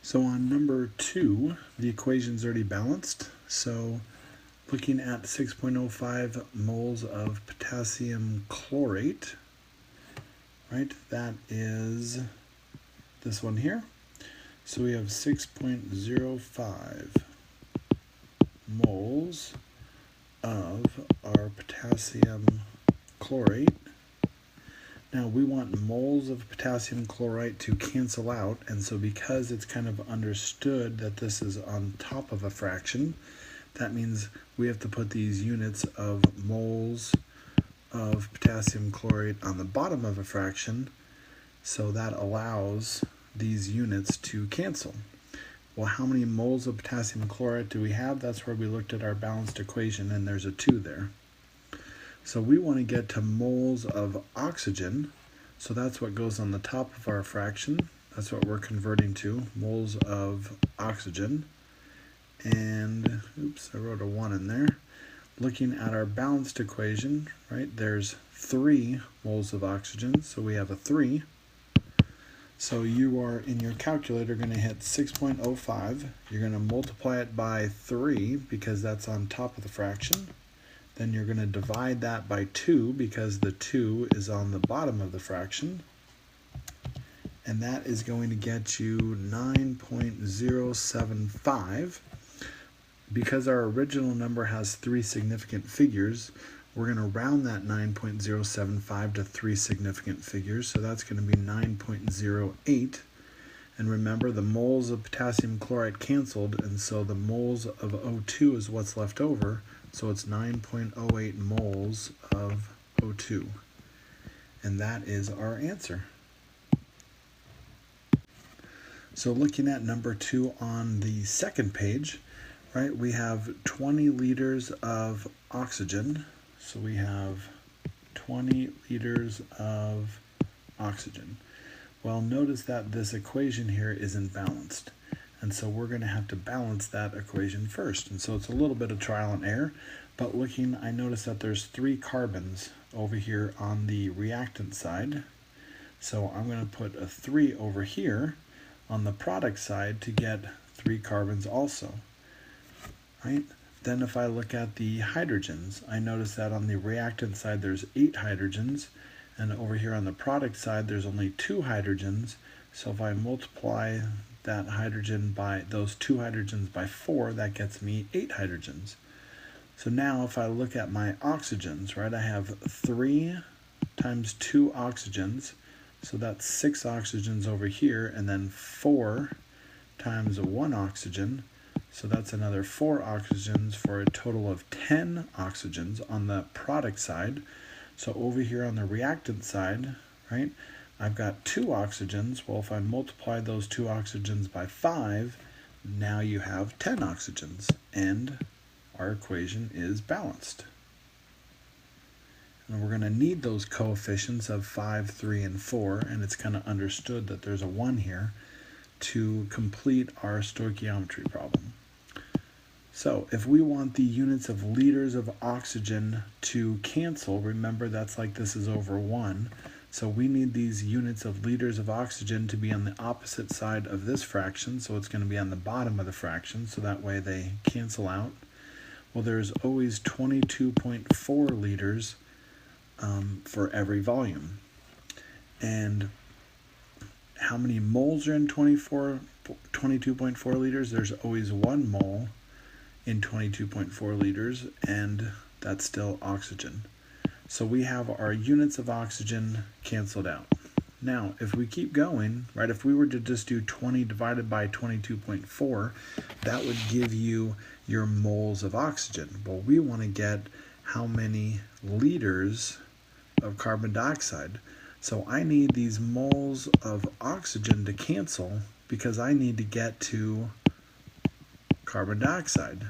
So on number 2, the equation's already balanced. So looking at 6.05 moles of potassium chlorate, right, that is this one here. So we have 6.05 moles of our potassium chlorate. Now we want moles of potassium chlorite to cancel out, and so because it's kind of understood that this is on top of a fraction, that means we have to put these units of moles of potassium chlorate on the bottom of a fraction, so that allows these units to cancel. Well, how many moles of potassium chlorite do we have? That's where we looked at our balanced equation, and there's a 2 there. So we want to get to moles of oxygen, so that's what goes on the top of our fraction. That's what we're converting to, moles of oxygen. And, oops, I wrote a 1 in there. Looking at our balanced equation, right, there's 3 moles of oxygen, so we have a 3. So you are, in your calculator, going to hit 6.05. You're going to multiply it by 3 because that's on top of the fraction. Then you're going to divide that by 2 because the 2 is on the bottom of the fraction. And that is going to get you 9.075. Because our original number has 3 significant figures, we're going to round that 9.075 to 3 significant figures. So that's going to be 9.08. And remember, the moles of potassium chloride canceled, and so the moles of O2 is what's left over. So it's 9.08 moles of O2. And that is our answer. So looking at number 2 on the second page, right, we have 20 liters of oxygen. So we have 20 liters of oxygen. Well, notice that this equation here isn't balanced. And so we're going to have to balance that equation first. And so it's a little bit of trial and error. But looking, I notice that there's 3 carbons over here on the reactant side. So I'm going to put a 3 over here on the product side to get 3 carbons also. Right? Then if I look at the hydrogens, I notice that on the reactant side there's 8 hydrogens. And over here on the product side there's only 2 hydrogens. So if I multiply that hydrogen by those 2 hydrogens by 4, that gets me 8 hydrogens. So now if I look at my oxygens, right, I have 3 times 2 oxygens, so that's 6 oxygens over here, and then 4 times 1 oxygen, so that's another 4 oxygens for a total of 10 oxygens on the product side. So over here on the reactant side, right, I've got 2 oxygens. Well, if I multiply those 2 oxygens by 5, now you have 10 oxygens, and our equation is balanced. And we're going to need those coefficients of 5, 3, and 4, and it's kind of understood that there's a 1 here to complete our stoichiometry problem. So if we want the units of liters of oxygen to cancel, remember that's like this is over 1. So we need these units of liters of oxygen to be on the opposite side of this fraction, so it's going to be on the bottom of the fraction, so that way they cancel out. Well, there's always 22.4 liters for every volume. And how many moles are in 22.4 liters? There's always 1 mole in 22.4 liters, and that's still oxygen. So we have our units of oxygen canceled out. Now, if we keep going, right, if we were to just do 20 divided by 22.4, that would give you your moles of oxygen. Well, we want to get how many liters of carbon dioxide. So I need these moles of oxygen to cancel because I need to get to carbon dioxide.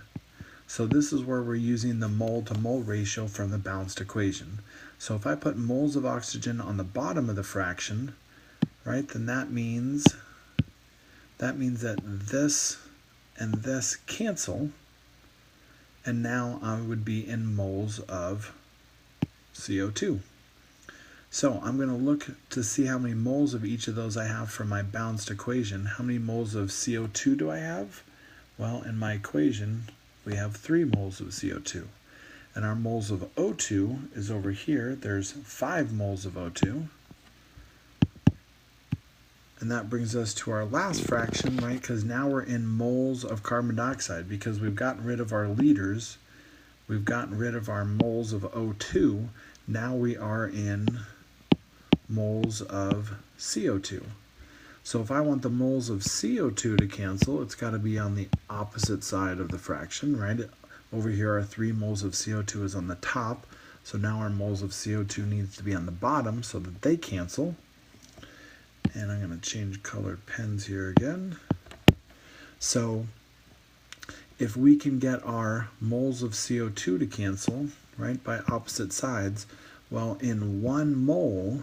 So this is where we're using the mole to mole ratio from the balanced equation. So if I put moles of oxygen on the bottom of the fraction, right, then that means that this and this cancel, and now I would be in moles of CO2. So I'm going to look to see how many moles of each of those I have from my balanced equation. How many moles of CO2 do I have? Well, in my equation, we have 3 moles of CO2. And our moles of O2 is over here. There's 5 moles of O2. And that brings us to our last fraction, right? Because now we're in moles of carbon dioxide because we've gotten rid of our liters. We've gotten rid of our moles of O2. Now we are in moles of CO2. So if I want the moles of CO2 to cancel, it's got to be on the opposite side of the fraction, right? Over here, our 3 moles of CO2 is on the top. So now our moles of CO2 needs to be on the bottom so that they cancel. And I'm going to change colored pens here again. So if we can get our moles of CO2 to cancel, right, by opposite sides, well, in 1 mole,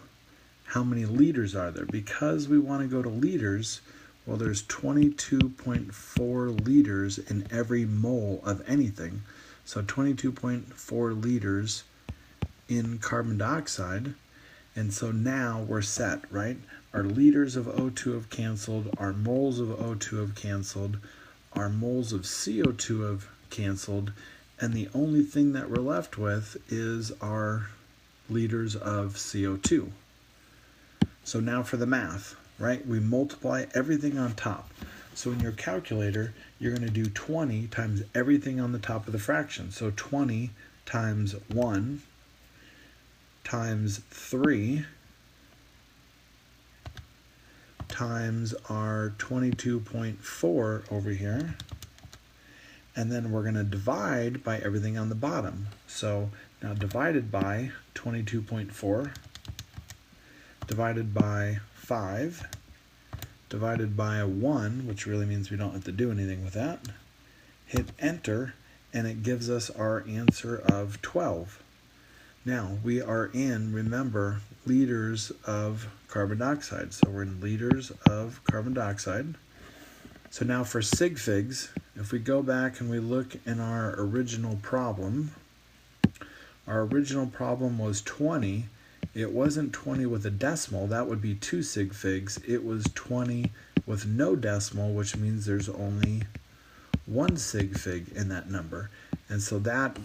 how many liters are there? Because we want to go to liters, well, there's 22.4 liters in every mole of anything. So 22.4 liters in carbon dioxide. And so now we're set, right? Our liters of O2 have canceled, our moles of O2 have canceled, our moles of CO2 have canceled, and the only thing that we're left with is our liters of CO2. So now for the math, right? We multiply everything on top. So in your calculator, you're going to do 20 times everything on the top of the fraction. So 20 times 1 times 3 times our 22.4 over here. And then we're going to divide by everything on the bottom. So now divided by 22.4, divided by 5, divided by a 1, which really means we don't have to do anything with that. Hit enter, and it gives us our answer of 12. Now, we are in, remember, liters of carbon dioxide. So we're in liters of carbon dioxide. So now for sig figs, if we go back and we look in our original problem was 20. It wasn't 20 with a decimal. That would be 2 sig figs. It was 20 with no decimal, which means there's only 1 sig fig in that number. And so that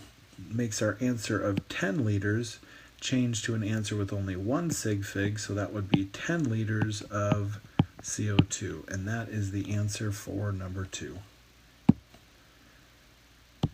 makes our answer of 10 liters change to an answer with only 1 sig fig, so that would be 10 liters of CO2, and that is the answer for number 2.